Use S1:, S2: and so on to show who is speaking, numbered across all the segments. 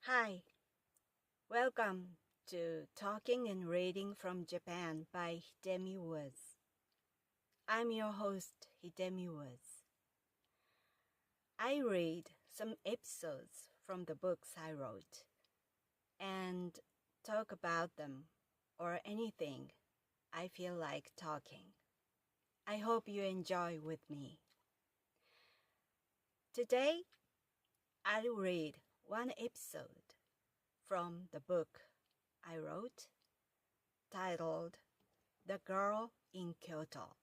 S1: Hi, welcome to Talking and Reading from Japan by Hidemi Woods. I'm your host, Hidemi Woods. I read some episodes from the books I wrote and talk about them or anything I feel like talking. I hope you enjoy with me. Today, I'll read one episode from the book I wrote titled The Girl in Kyoto.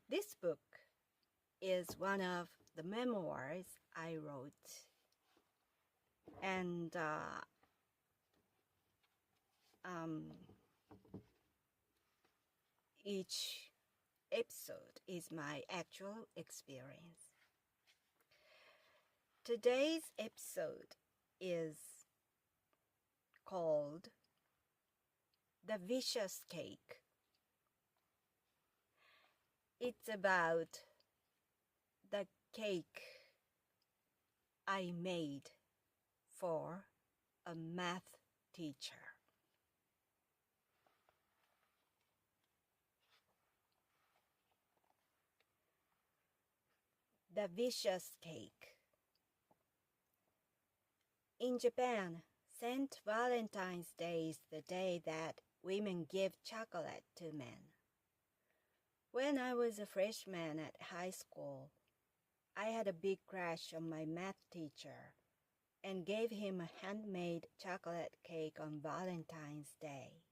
S1: This book is one of the memoirs I wrote, and each episode is my actual experience. Today's episode is called The Vicious Cake. It's about the cake I made for a math teacher. The Vicious Cake. In Japan, St. Valentine's Day is the day that women give chocolate to men. When I was a freshman at high school, I had a big crush on my math teacher and gave him a handmade chocolate cake on Valentine's Day.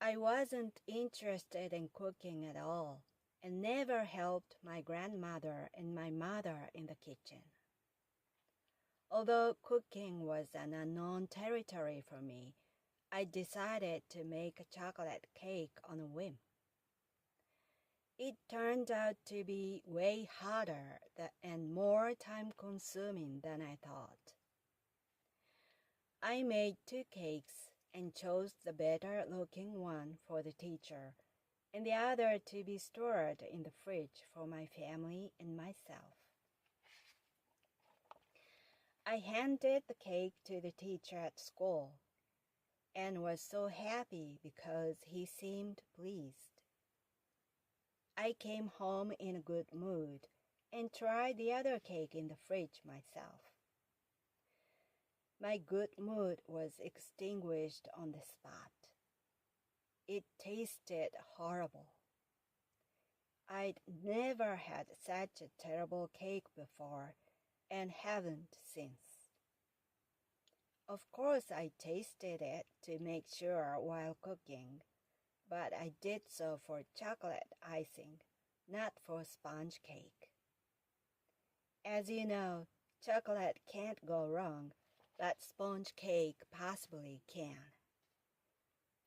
S1: I wasn't interested in cooking at all and never helped my grandmother and my mother in the kitchen. Although cooking was an unknown territory for me, I decided to make a chocolate cake on a whim. It turned out to be way harder and more time-consuming than I thought. I made 2 cakes and chose the better-looking one for the teacher and the other to be stored in the fridge for my family and myself. I handed the cake to the teacher at school and was so happy because he seemed pleased. I came home in a good mood and tried the other cake in the fridge myself. My good mood was extinguished on the spot. It tasted horrible. I'd never had such a terrible cake before and haven't since. Of course, I tasted it to make sure while cooking, but I did so for chocolate icing, not for sponge cake. As you know, chocolate can't go wrong, but sponge cake possibly can.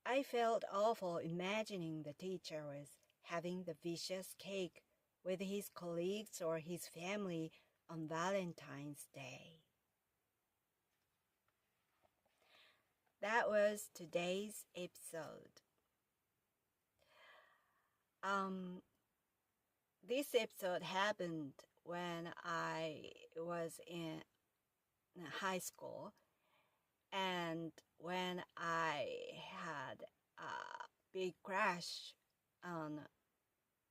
S1: I felt awful imagining the teacher was having the vicious cake with his colleagues or his family on Valentine's Day. That was today's episode. This episode happened when I was in high school and when I had a big crush on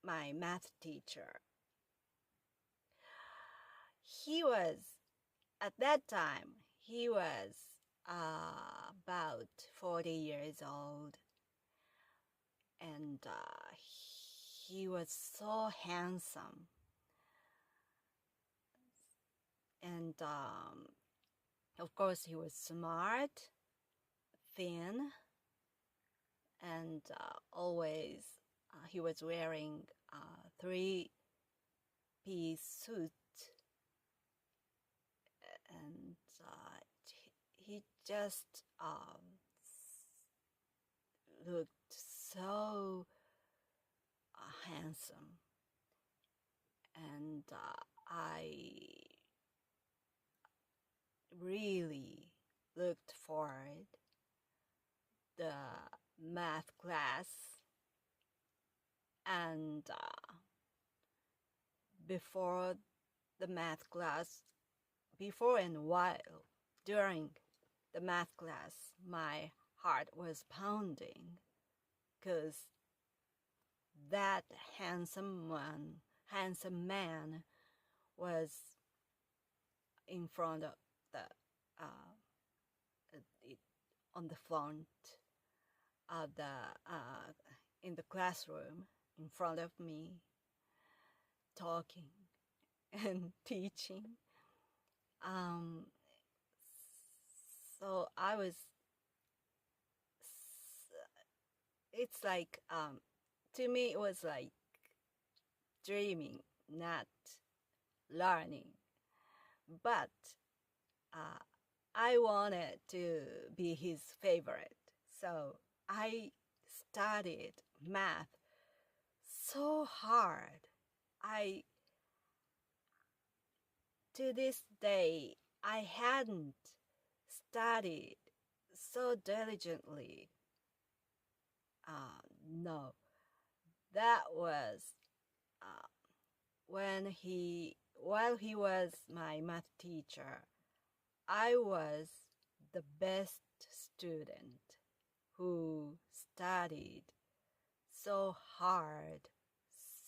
S1: my math teacher. At that time, he was about 40 years old, and he was so handsome, and of course he was smart, thin, and always he was wearing a 3-piece suit, and he just looked so handsome, and I really looked forward the math class And before the math class, before and while during the math class, my heart was pounding because that handsome man was in front of the on the front of the in the classroom in front of me, talking and teaching. So I was. It's like to me it was like dreaming, not learning. But I wanted to be his favorite, so I studied math so hard. To this day, I hadn't studied so diligently. No, that was while he was my math teacher, I was the best student who studied so hard,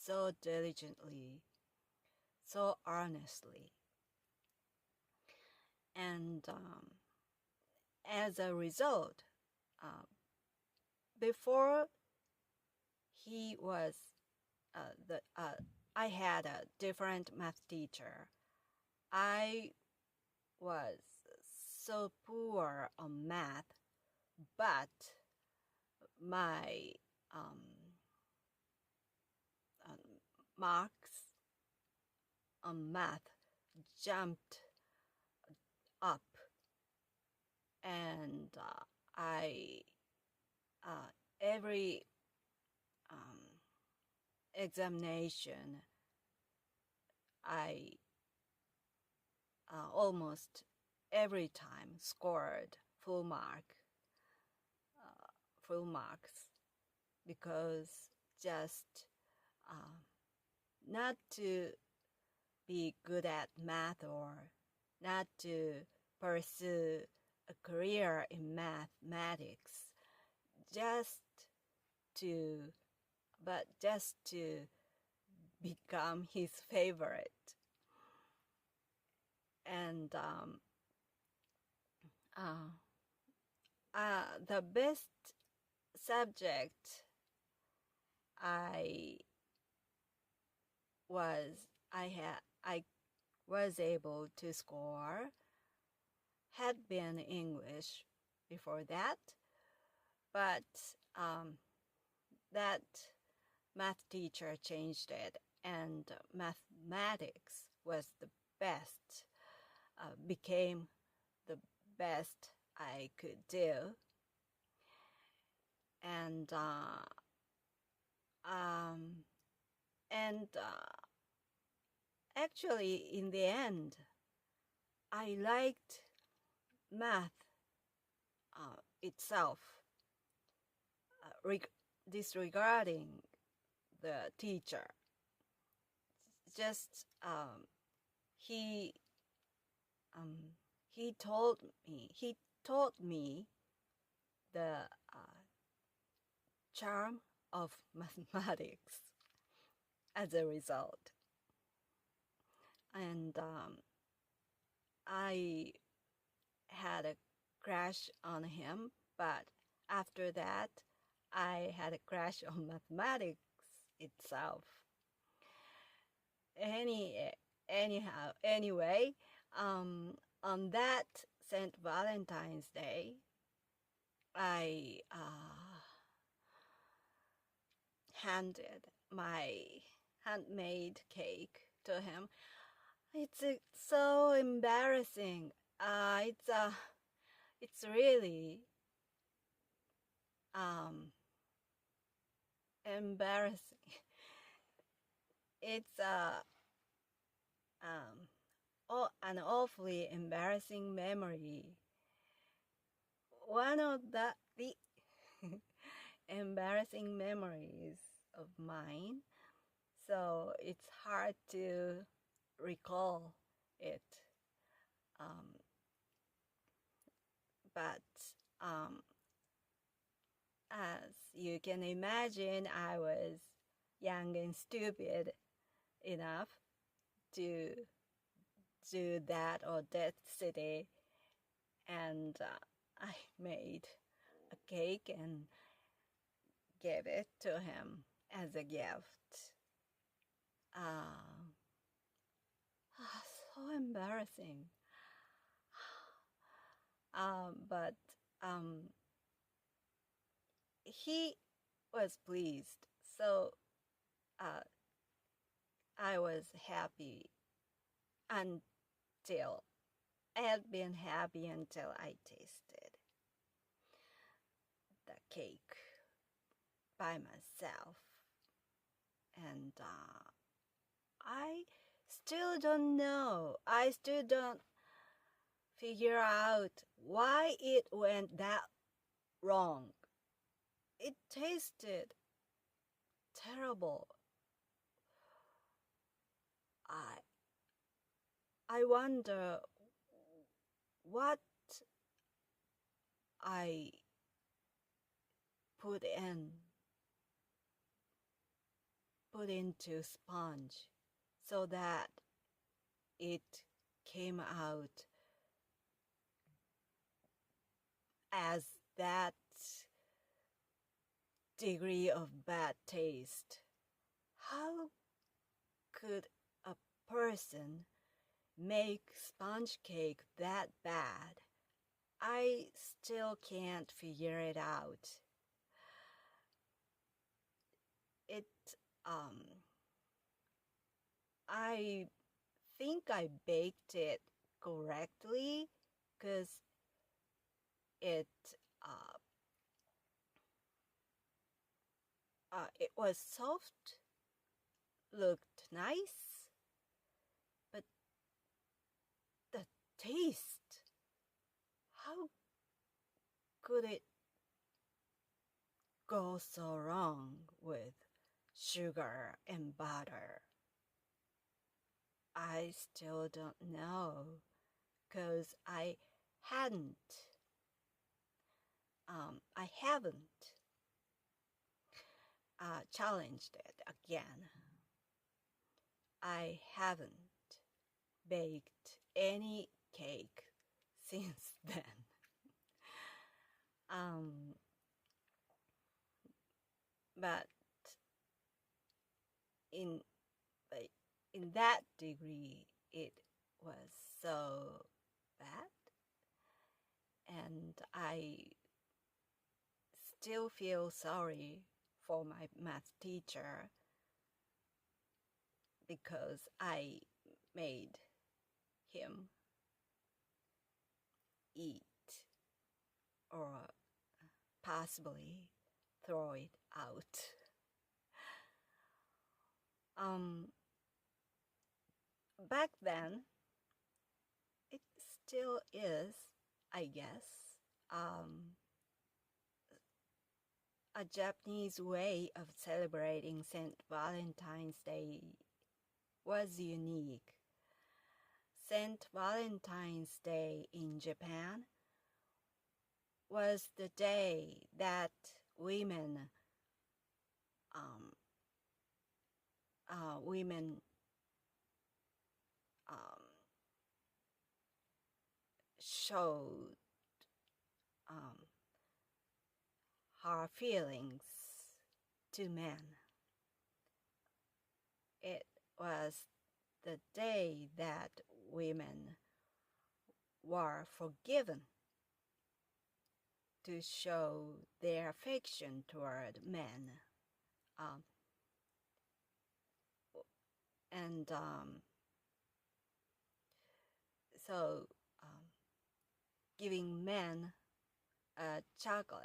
S1: so diligently, so earnestly. And as a result, before he was I had a different math teacher. I was so poor on math, but my marks on math jumped up, and every examination, I almost every time scored full marks, because just not to be good at math or not to pursue a career in mathematics, just to become his favorite. And the best subject I was able to score had been English before that, but that math teacher changed it, and mathematics was the best, became the best I could do. And actually, in the end, I liked math itself, disregarding the teacher. Just he taught me the charm of mathematics as a result. And I had a crush on him, but after that, I had a crush on mathematics itself. Anyway, on that St. Valentine's Day, I handed my handmade cake to him. It's so embarrassing. It's really embarrassing. It's an awfully embarrassing memory. One of the embarrassing memories of mine, so it's hard to recall it. But as you can imagine, I was young and stupid enough to do that audacity, and I made a cake and gave it to him as a gift. So embarrassing. But he was pleased, so I was happy until I had been happy until I tasted the cake by myself, and I still don't know. I still don't figure out why it went that wrong. It tasted terrible. I wonder what I put into sponge so that it came out as that degree of bad taste. How could a person make sponge cake that bad? I still can't figure it out. I think I baked it correctly because it was soft, looked nice, but the taste, how could it go so wrong with sugar and butter? I still don't know, because I haven't challenged it again. I haven't baked any cake since then. But in that degree, it was so bad, and I still feel sorry for my math teacher because I made him eat or possibly throw it out. Back then, it still is, I guess, a Japanese way of celebrating St. Valentine's Day was unique. St. Valentine's Day in Japan was the day that women showed her feelings to men. It was the day that women were forgiven to show their affection toward men. So giving men a chocolate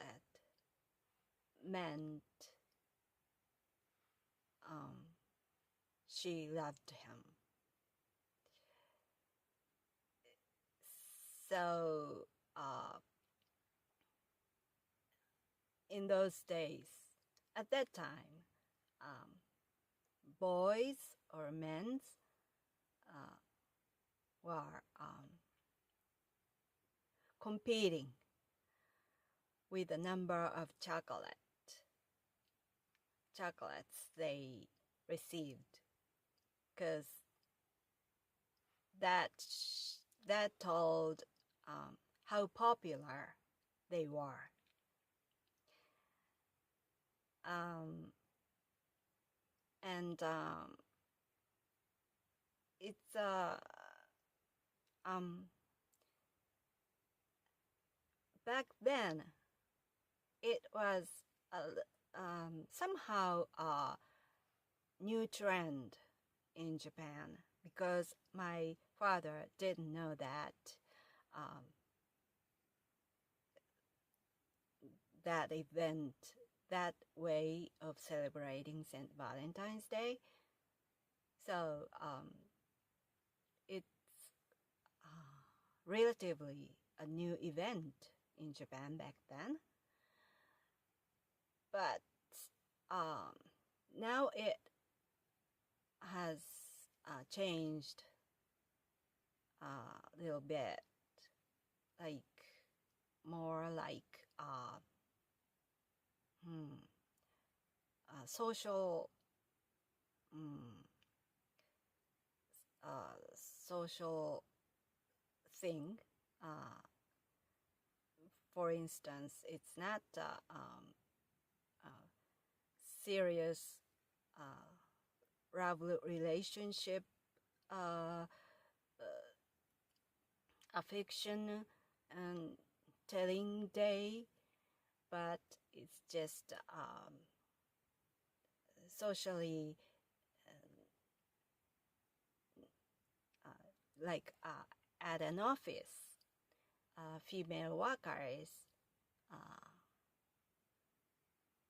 S1: meant she loved him. So in those days, at that time, boys or men were competing with the number of chocolates they received, because that told how popular they were. And it's back then it was somehow a new trend in Japan, because my father didn't know that that event, that way of celebrating St. Valentine's Day. So it's relatively a new event in Japan back then. But now it has changed a little bit, like more like social social thing. For instance, it's not serious love relationship, affection and telling day, but it's just socially like at an office, female workers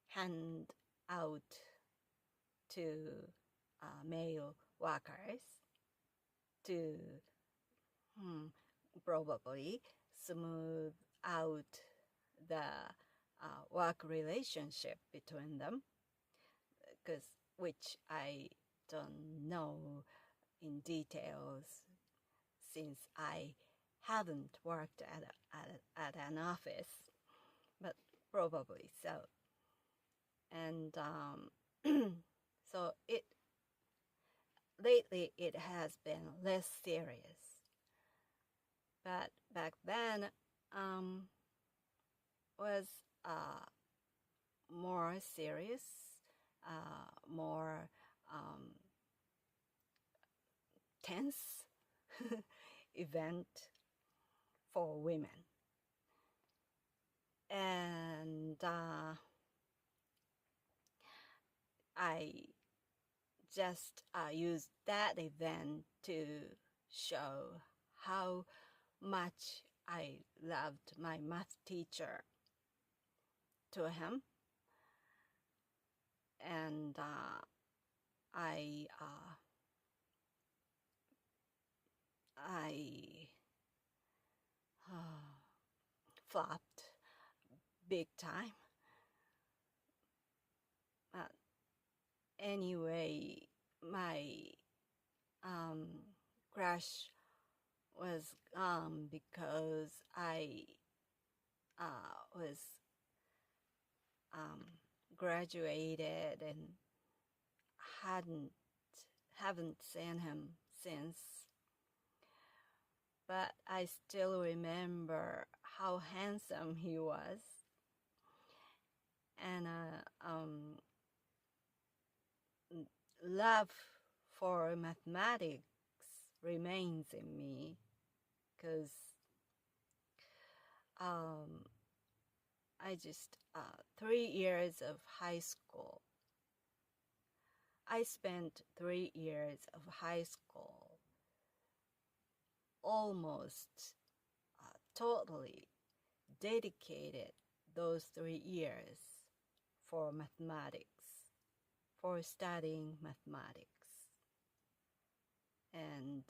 S1: hand out to male workers to probably smooth out the work relationship between them, which I don't know in details since I haven't worked at an office, but probably so. And so lately it has been less serious, but back then was more serious, more tense event for women. And I just used that event to show how much I loved my math teacher to him. And I flopped big time. Anyway, my crush was gone because I was graduated and haven't seen him since. But I still remember how handsome he was, and love for mathematics remains in me, because I just 3 years of high school. I spent 3 years of high school almost totally dedicated those 3 years for mathematics, for studying mathematics. And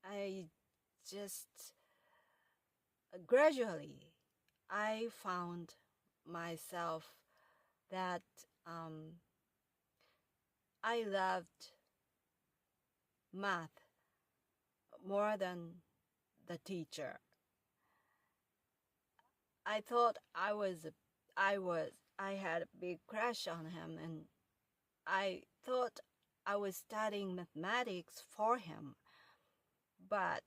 S1: I just gradually I found myself that I loved math more than the teacher. I thought I had a big crush on him, and I thought I was studying mathematics for him. But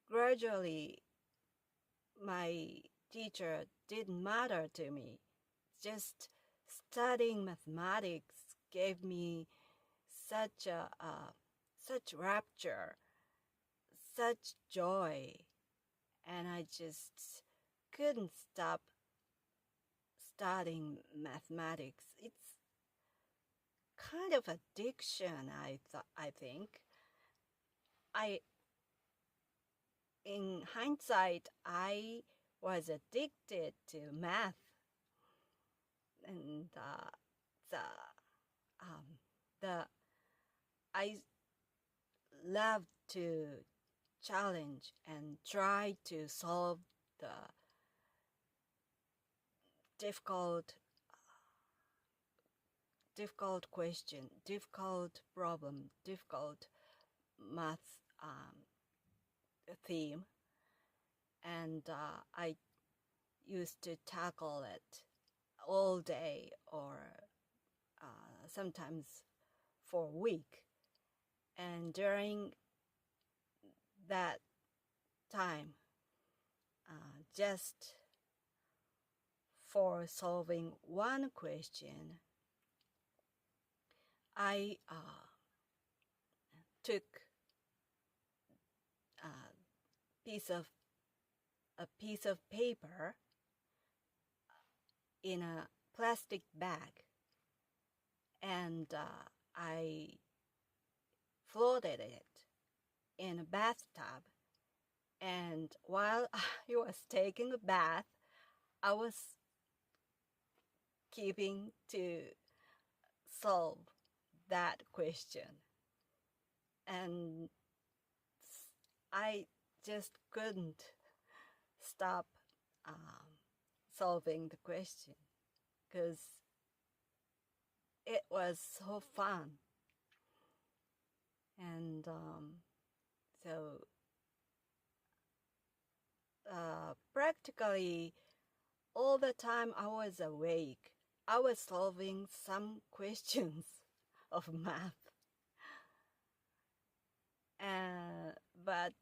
S1: gradually, my teacher didn't matter to me. Just studying mathematics gave me such rapture, such joy, and I just couldn't stop studying mathematics. It's kind of addiction, I think. In hindsight, I was addicted to math, and I love to challenge and try to solve the difficult question, difficult problem, difficult math theme, and I used to tackle it all day or sometimes for a week. And during that time, just for solving one question, I took a piece of paper in a plastic bag, and I floated it in a bathtub. And while I was taking a bath, I was keeping to solve that question. And I just couldn't stop solving the question because it was so fun. And so practically all the time I was awake, I was solving some questions of math. But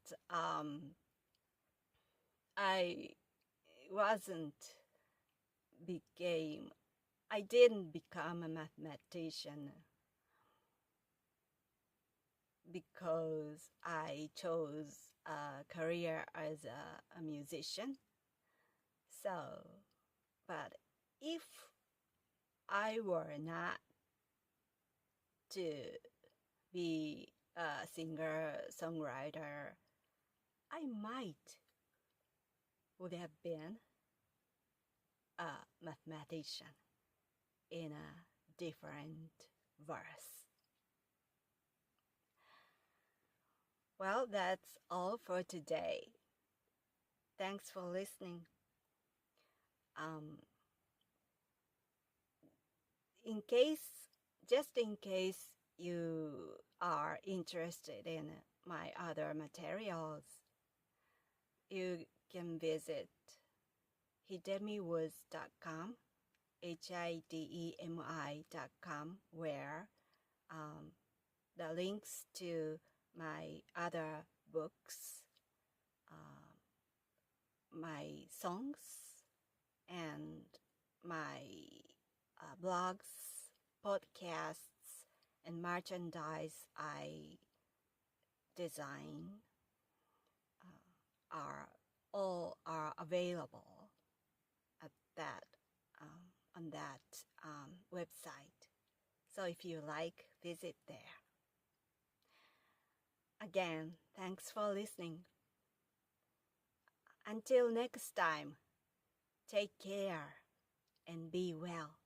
S1: I didn't become a mathematician because I chose a career as a musician. So, but if I were not to be a singer-songwriter, I would have been a mathematician in a different verse. Well, that's all for today. Thanks for listening. Just in case you are interested in my other materials, you can visit hidemiwoods.com, hidemi.com, where the links to my other books, my songs, and my blogs, podcasts, and merchandise I design are available at that on that website. So if you like, visit there. Again, thanks for listening. Until next time, take care and be well.